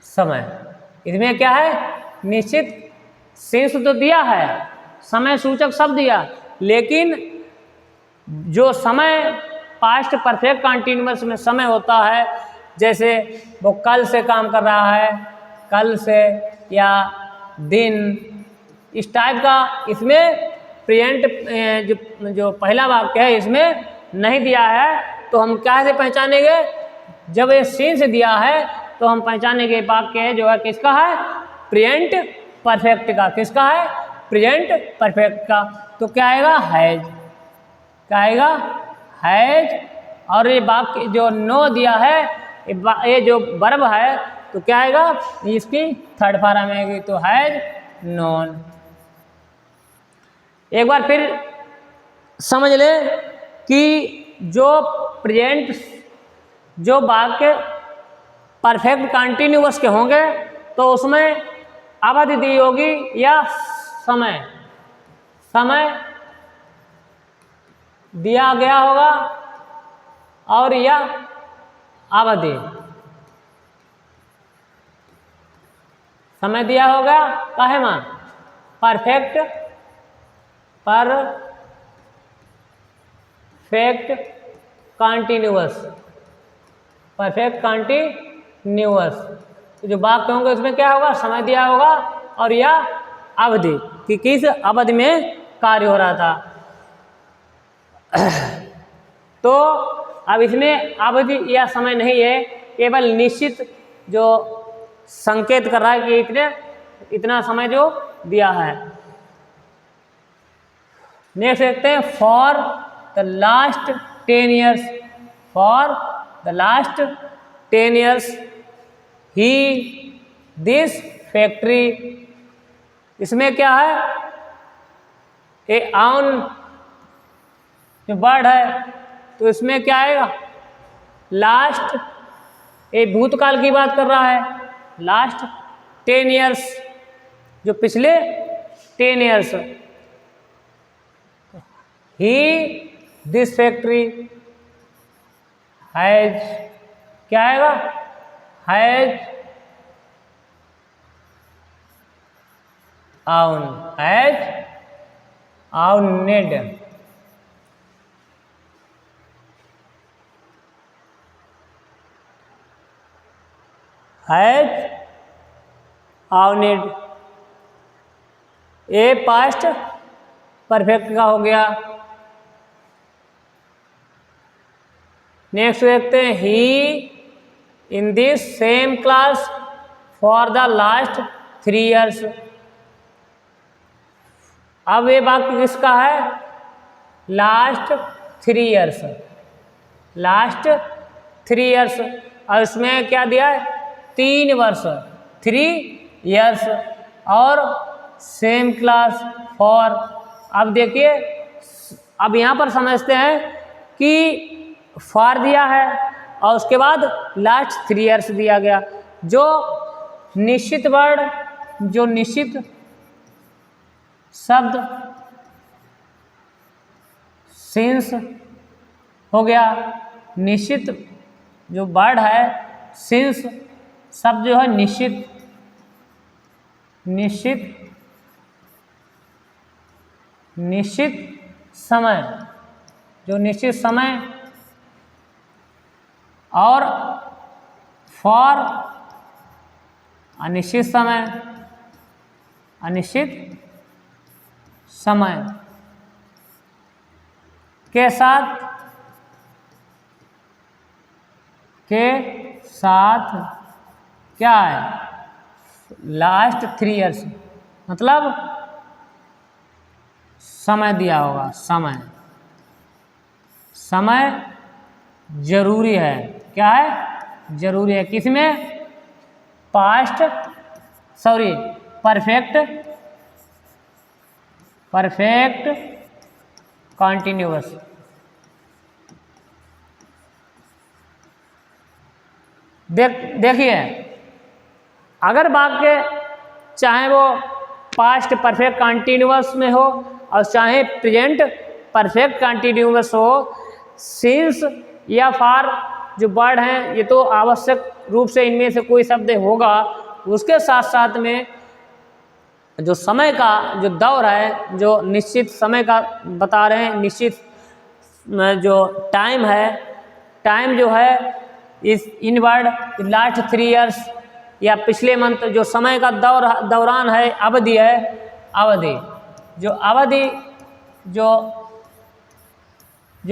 समय। इसमें क्या है? निश्चित शेष तो दिया है, समय सूचक शब्द दिया, लेकिन जो समय पास्ट परफेक्ट कंटिन्यूअस में समय होता है, जैसे वो कल से काम कर रहा है, कल से, या दिन, इस टाइप का इसमें प्रेजेंट जो पहला वाक्य है इसमें नहीं दिया है। तो हम क्या से पहचानेंगे? जब ये सीन से दिया है तो हम पहचानेंगे वाक्य जो है किसका है? प्रेजेंट परफेक्ट का। किसका है? प्रेजेंट परफेक्ट का। तो क्या आएगा? हैज। क्या आएगा? हैज। और ये वाक्य जो नो दिया है, ये जो वर्ब है, तो क्या आएगा? इसकी थर्ड फॉर्म आएगी, तो हैज नोन। एक बार फिर समझ ले कि जो प्रेजेंट जो वाक्य परफेक्ट कंटिन्यूअस के होंगे तो उसमें अवधि दी होगी या समय दिया गया होगा, और या अवधि समय दिया होगा। काहे मां? Perfect continuous, perfect continuous. तो जो वाक्य होंगे उसमें क्या होगा? समय दिया होगा और या अवधि कि किस अवधि में कार्य हो रहा था। तो अब इसमें अवधि या समय नहीं है, केवल निश्चित जो संकेत कर रहा है कि इतना समय जो दिया है। नेक्स्ट देखते हैं, for the last 10 years, for the last 10 years he this factory. इसमें क्या है? ए आउन जो वर्ड है, तो इसमें क्या आएगा? लास्ट, ये भूतकाल की बात कर रहा है। लास्ट 10 years, जो पिछले 10 years। He this factory has, क्या आएगा? Has own, has owned. Has owned, A past perfect का हो गया। नेक्स्ट देखते हैं, he in this same class for the last 3 years। अब ये वाक्य किसका है? Last 3 years, last 3 years. और इसमें क्या दिया है? 3 वर्ष, 3 ईयर्स। और सेम क्लास फॉर। अब देखिए, अब यहाँ पर समझते हैं कि फॉर दिया है और उसके बाद लास्ट 3 ईयर्स दिया गया। जो निश्चित वर्ड, जो निश्चित शब्द सिंस हो गया, निश्चित जो वर्ड है सिंस शब्द जो है निश्चित, निश्चित निश्चित समय, जो निश्चित समय। और फॉर अनिश्चित समय, अनिश्चित समय के साथ, के साथ क्या है? लास्ट 3 ईयर्स, मतलब समय दिया होगा। समय, समय जरूरी है। क्या है? जरूरी है। किसमें? Past, sorry perfect, perfect continuous. देखिए, अगर वाक्य चाहे वो पास्ट परफेक्ट कॉन्टिन्यूअस में हो और चाहे प्रेजेंट परफेक्ट कॉन्टिन्यूअस हो, सिंस या फॉर जो वर्ड हैं ये तो आवश्यक रूप से इनमें से कोई शब्द होगा। उसके साथ साथ में जो समय का जो दौर है, जो निश्चित समय का बता रहे हैं, निश्चित जो टाइम है, टाइम जो है इस इन वर्ड लास्ट 3 ईयर्स या पिछले मंथ जो समय का दौरान है, अवधि है, अवधि जो अवधि जो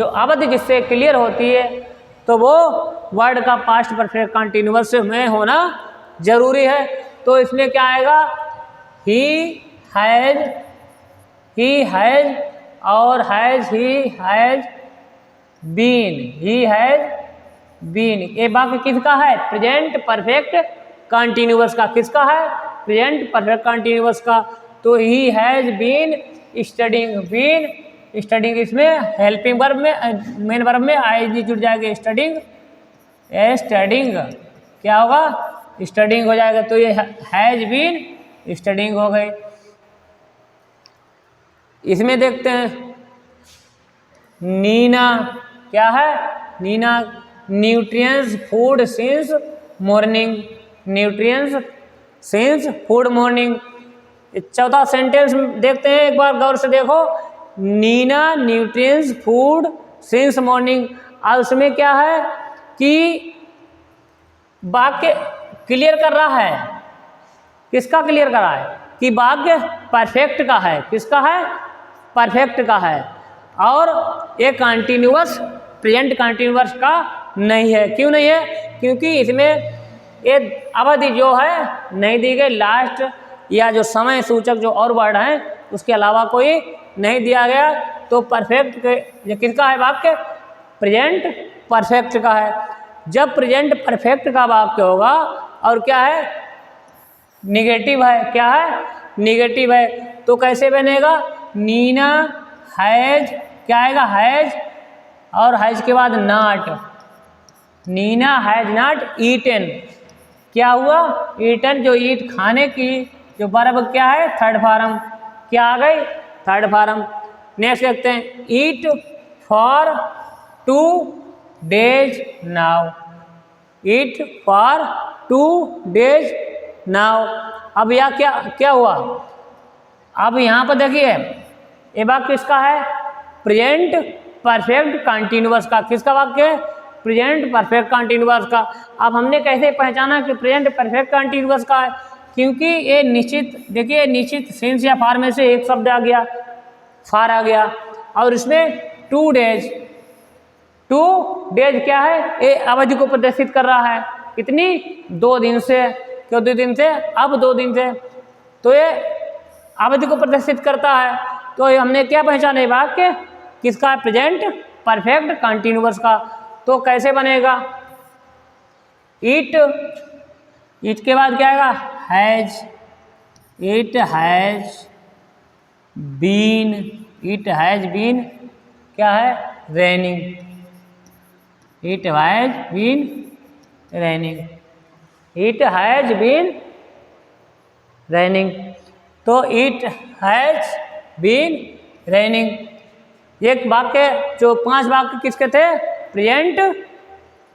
अवधि जिससे क्लियर होती है तो वो वर्ड का पास्ट परफेक्ट कंटिन्यूअस में होना जरूरी है। तो इसमें क्या आएगा? ही हैज और ही हैज बीन। ये वाक्य किसका है? प्रेजेंट परफेक्ट कंटिन्यूअस का। किसका है? प्रेजेंट परफेक्ट कंटिन्यूअस का। तो ही हैज बीन स्टडिंग इसमें हेल्पिंग वर्ब में, मेन वर्ब में आईजी जुड़ जाएगा। स्टडिंग क्या होगा? स्टडिंग हो जाएगा। तो ये हैज बीन स्टडिंग हो गई। इसमें देखते हैं नीना क्या है? Neena nutrients food since morning, nutrients since food morning. चौथा सेंटेंस देखते हैं, एक बार गौर से देखो। Neena nutrients food since morning. और उसमें क्या है कि वाक्य क्लियर कर रहा है। किसका क्लियर कर रहा है? कि वाक्य परफेक्ट का है। किसका है? परफेक्ट का है। और ये कंटिन्यूअस प्रेजेंट कंटिन्यूअस का नहीं है। क्यों नहीं है? क्योंकि इसमें ये अवधि जो है नहीं दी गई। लास्ट या जो समय सूचक जो और वर्ड हैं उसके अलावा कोई नहीं दिया गया। तो परफेक्ट ये किसका है वाक्य? प्रेजेंट परफेक्ट का है। जब प्रेजेंट परफेक्ट का वाक्य होगा और क्या है? निगेटिव है। क्या है? निगेटिव है। तो कैसे बनेगा? नीना हैज, क्या आएगा? हैज और हैज के बाद not. Neena has not eaten. क्या हुआ? ईटन, जो ईट खाने की जो वर्ब क्या है? Third form. क्या आ गई? Third form. नेक्स्ट देखते हैं eat for 2 days now. Eat for 2 days now. अब यह क्या हुआ? अब यहाँ पर देखिए ये वाक्य किसका है? प्रेजेंट परफेक्ट कंटिन्यूअस का। किसका वाक्य है? प्रेजेंट परफेक्ट कंटिन्यूअस का। अब हमने कैसे पहचाना कि प्रेजेंट परफेक्ट कंटिन्यूअस का है? क्योंकि ये निश्चित, देखिए निश्चित सिंस या फॉर में से एक शब्द आ गया, फॉर आ गया। और इसमें 2 डेज, 2 डेज क्या है? ये अवधि को प्रदर्शित कर रहा है। कितनी? 2 दिन से। क्यों 2 दिन से? अब 2 दिन से। तो ये अवधि को प्रदर्शित करता है। तो हमने क्या पहचाने वाक्य किसका, प्रेजेंट परफेक्ट कंटिन्यूअस का। तो कैसे बनेगा, इट, इट के बाद क्या आएगा, has, it has been, it has been क्या है, raining, it has been raining, it has been raining. तो इट हैज बीन रेनिंग। एक वाक्य, जो 5 वाक्य किसके थे, प्रेजेंट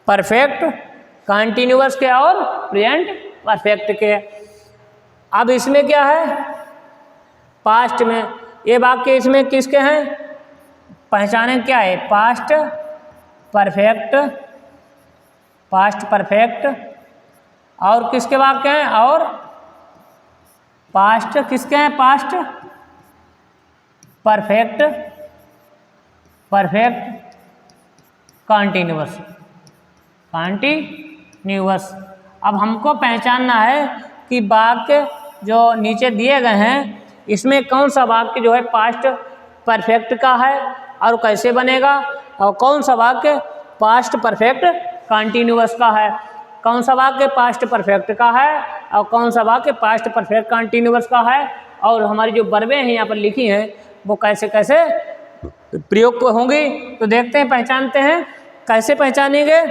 परफेक्ट कंटिन्यूअस के और प्रेजेंट परफेक्ट के। अब इसमें क्या है, पास्ट में ये वाक्य इसमें किसके हैं, पहचाने क्या है, पास्ट परफेक्ट, पास्ट परफेक्ट और किसके वाक्य हैं, और पास्ट किसके हैं, past perfect, perfect continuous, continuous. अब हमको पहचानना है कि वाक्य जो नीचे दिए गए हैं इसमें कौन सा वाक्य जो है पास्ट परफेक्ट का है और कैसे बनेगा, और कौन सा वाक्य पास्ट परफेक्ट कंटिन्यूअस का है, कौन सा वाक्य पास्ट परफेक्ट का है और कौन सा वाक्य पास्ट परफेक्ट कंटिन्यूअस का है, और हमारी जो वर्बें हैं यहाँ पर लिखी हैं वो कैसे कैसे प्रयोग होंगी। तो देखते हैं, पहचानते हैं, कैसे पहचानेंगे।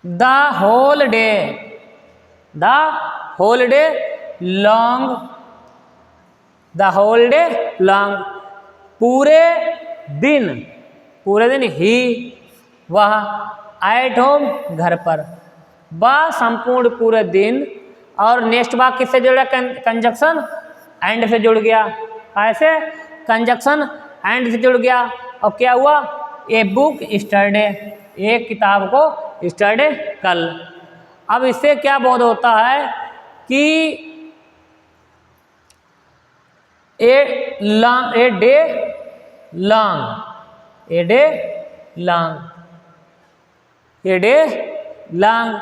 The whole day, the whole day long, the whole day long, पूरे दिन, पूरे दिन ही, वह, एट होम घर पर, वह संपूर्ण पूरे दिन, और नेक्स्ट वाक्य किससे जुड़ा, कंजक्शन एंड से जुड़ गया, ऐसे कंजक्शन एंड से जुड़ गया, और क्या हुआ, ए बुक स्टरडे, एक किताब को स्टरडे कल। अब इससे क्या बोध होता है कि a day long, a day long, a day long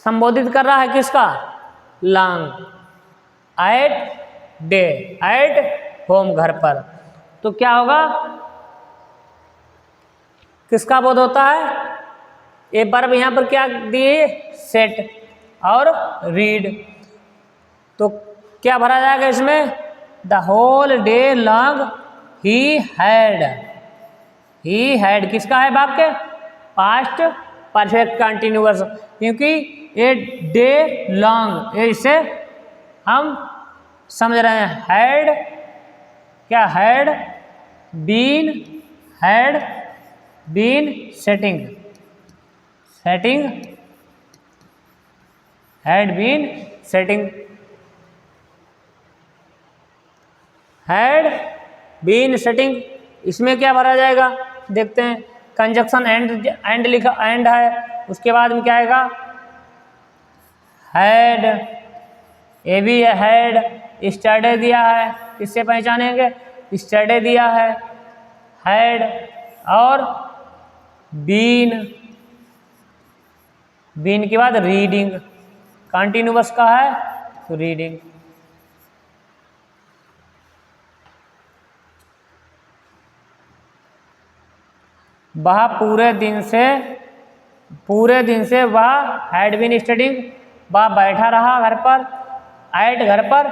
संबोधित कर रहा है किसका, long, at day, at home घर पर। तो क्या होगा, किसका बोध होता है, ये वर्ब यहाँ पर क्या दिए, सेट और रीड। तो क्या भरा जाएगा इसमें, the whole day long he had किसका है वाक्य, पास्ट परफेक्ट कंटिन्यूअस, क्योंकि ये डे लॉन्ग, इससे हम समझ रहे हैं, हैड क्या, had been setting, setting, had been setting, had been setting. इसमें क्या भरा जाएगा, देखते हैं, कंजक्शन एंड लिखा, एंड है, उसके बाद में क्या आएगा, हैड, ए भी है, हैड, स्टरडे दिया है, इससे पहचानेंगे, स्टरडे दिया है, हैड, और बीन, बीन के बाद रीडिंग, कंटिन्यूअस का है तो रीडिंग। वह पूरे दिन से वह हैड बीन स्टडिंग, वह बैठा रहा घर पर, एट घर पर,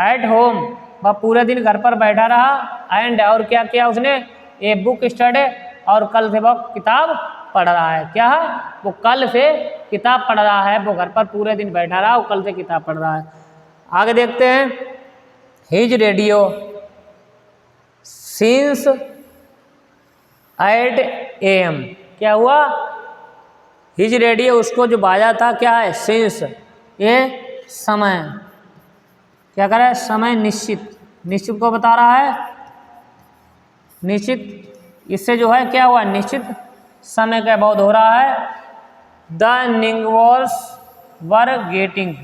एट होम, वह पूरे दिन घर पर बैठा रहा, एंड और क्या किया उसने, ए बुक स्टडी, और कल से वह किताब पढ़ रहा है, क्या है, वो कल से किताब पढ़ रहा है, वो घर पर पूरे दिन बैठा रहा, वो कल से किताब पढ़ रहा है। आगे देखते हैं, हिज रेडियो सिंस 8 AM, क्या हुआ, हिज रेडियो, उसको जो बाजा था क्या है, सिंस, ये समय, क्या कर रहा है, समय निश्चित, निश्चित को बता रहा है, निश्चित, इससे जो है क्या हुआ, निश्चित समय का बोध हो रहा है। द निग्बोर्स वर गेटिंग,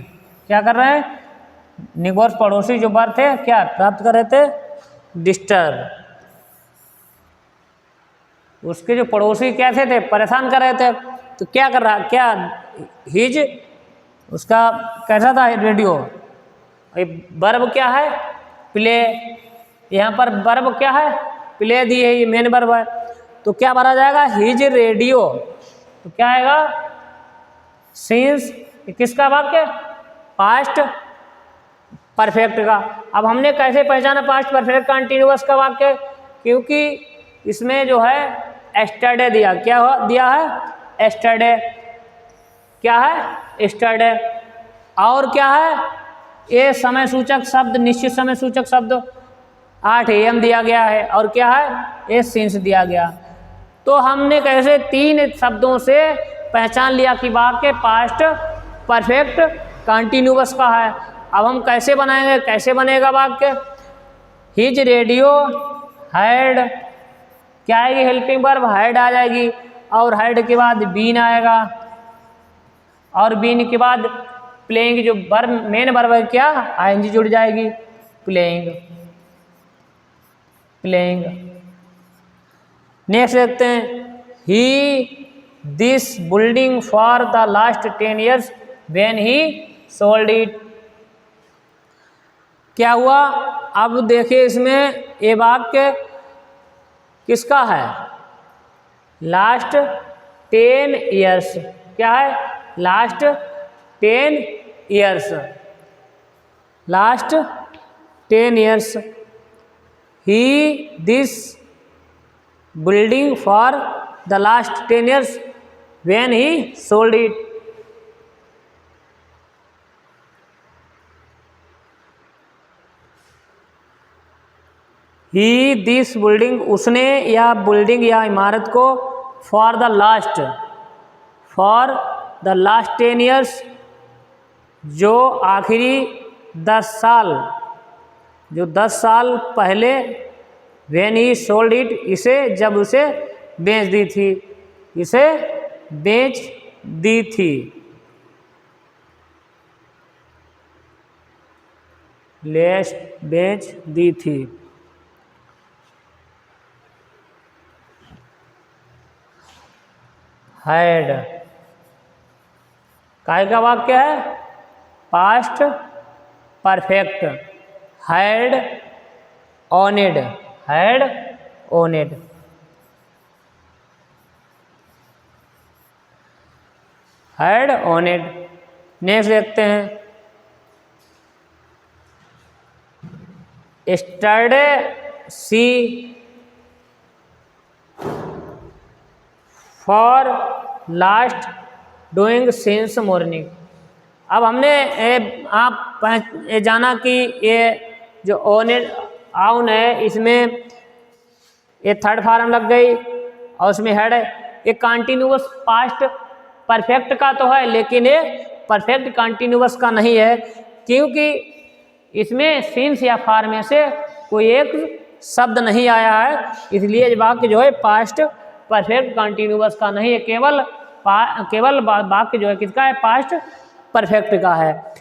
क्या कर रहे हैं, निग्बोर्स पड़ोसी जो वर थे क्या प्राप्त कर रहे थे, डिस्टर्ब, उसके जो पड़ोसी कैसे थे, परेशान कर रहे थे, तो क्या कर रहा, क्या हिज, उसका कैसा था रेडियो, वर्ब क्या है? प्ले। यहाँ पर वर्ब क्या है? प्ले दी है, ये मेन वर्ब है। तो क्या भरा जाएगा? His radio. तो क्या आएगा? सिंस। किसका वाक्य? पास्ट परफेक्ट का। अब हमने कैसे पहचाना पास्ट परफेक्ट कंटिन्यूअस का वाक्य? क्योंकि इसमें जो है एस्टरडे दिया। क्या दिया है? एस्टरडे। क्या है? एस्टरडे। और क्या है? ये समय सूचक शब्द, निश्चित समय सूचक शब्द 8 AM दिया गया है। और क्या है? ये सिंस दिया गया। तो हमने कैसे 3 शब्दों से पहचान लिया कि वाक्य पास्ट परफेक्ट कंटिन्यूअस का है। अब हम कैसे बनाएंगे? कैसे बनेगा वाक्य? हिज रेडियो हैड, क्या आएगी? हेल्पिंग वर्ब हैड आ जाएगी। और हैड के बाद बीन आएगा। और बीन के बाद प्लेइंग, जो वर्ब मेन वर्ब है क्या? ING जुड़ जाएगी। प्लेइंग। प्लेइंग। नेक्स्ट देखते हैं। He this building for the last 10 years when he sold it. क्या हुआ? अब देखिए इसमें ये वाक्य किसका है? Last 10 years। क्या है? Last 10 years। Last 10 years। He this building for the last 10 years when he sold it. He this building, उसने या बिल्डिंग या इमारत को, for the last, for the last 10 years, जो आखिरी 10 साल, जो 10 साल पहले, व्हेन ही सोल्ड इट, इसे जब उसे बेच दी थी, इसे बेच दी थी। लेस्ट बेच दी थी। हैड काय का वाक्य है? Past perfect. Had owned, had owned. Had owned. Next देखते हैं। Yesterday she for last doing since morning. अब हमने ये जाना कि ये जो ऑनेड आउन है, इसमें ये थर्ड फॉर्म लग गई और उसमें हेड है। ये कंटिन्यूअस पास्ट परफेक्ट का तो है, लेकिन ये परफेक्ट कंटिन्यूअस का नहीं है, क्योंकि इसमें सिंस या फॉर में से कोई एक शब्द नहीं आया है। इसलिए ये वाक्य जो है पास्ट परफेक्ट कंटिन्यूअस का नहीं है, केवल वाक्य जो है किसका है? पास्ट परफेक्ट का है।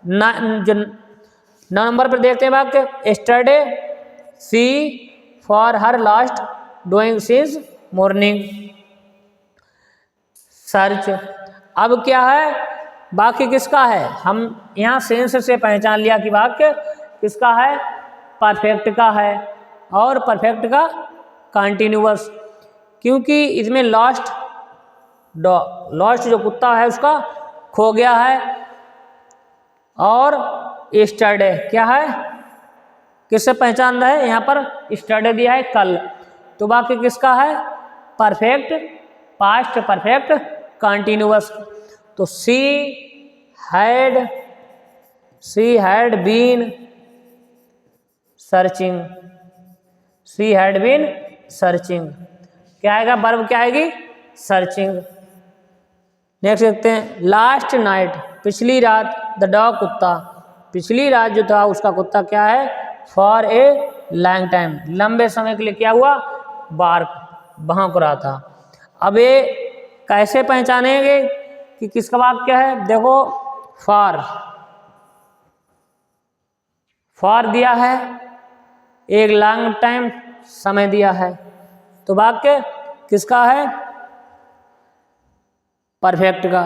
जो 9 नंबर पर देखते हैं वाक्य। Yesterday she for her last doing since morning. Search. अब क्या है? वाक्य किसका है? हम यहाँ सेंस से पहचान लिया कि वाक्य किसका है? परफेक्ट का है। और परफेक्ट का कंटिन्यूअस, क्योंकि इसमें लॉस्ट जो कुत्ता है उसका खो गया है। और यस्टरडे क्या है? किससे पहचान रहा है? यहाँ पर यस्टरडे दिया है, कल। तो वाक्य किसका है? Perfect, past perfect continuous. तो she had been searching. She had been searching. क्या आएगा? वर्ब क्या आएगी? सर्चिंग। नेक्स्ट देखते हैं। लास्ट नाइट, पिछली रात, द डॉग कुत्ता, पिछली रात जो था उसका कुत्ता क्या है? फॉर ए लॉन्ग टाइम, लंबे समय के लिए क्या हुआ? बार्क, भौंक रहा था। अब ये कैसे पहचानेंगे कि किसका वाक्य है? देखो, फॉर दिया है, एक लॉन्ग टाइम समय दिया है, तो वाक्य किसका है? परफेक्ट का,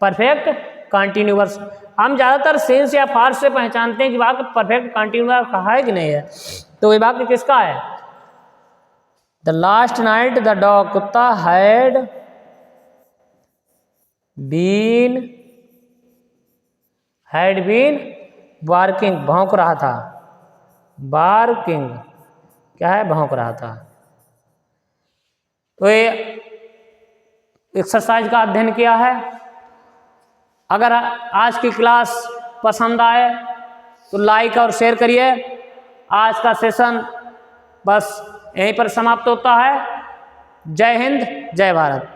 परफेक्ट कंटिन्यूअस। हम ज़्यादातर सेंस या फार्स से पहचानते हैं कि वाक्य परफेक्ट कंटिन्यूअस है कि नहीं है। तो ये वाक्य किसका है? The last night the dog, कुत्ता हैड बीन बार्किंग, भौंक रहा था। बार्किंग क्या है? भौंक रहा था। तो ये एक्सरसाइज का अध्ययन किया है। अगर आज की क्लास पसंद आए तो लाइक और शेयर करिए। आज का सेशन बस यहीं पर समाप्त होता है। जय हिंद, जय भारत।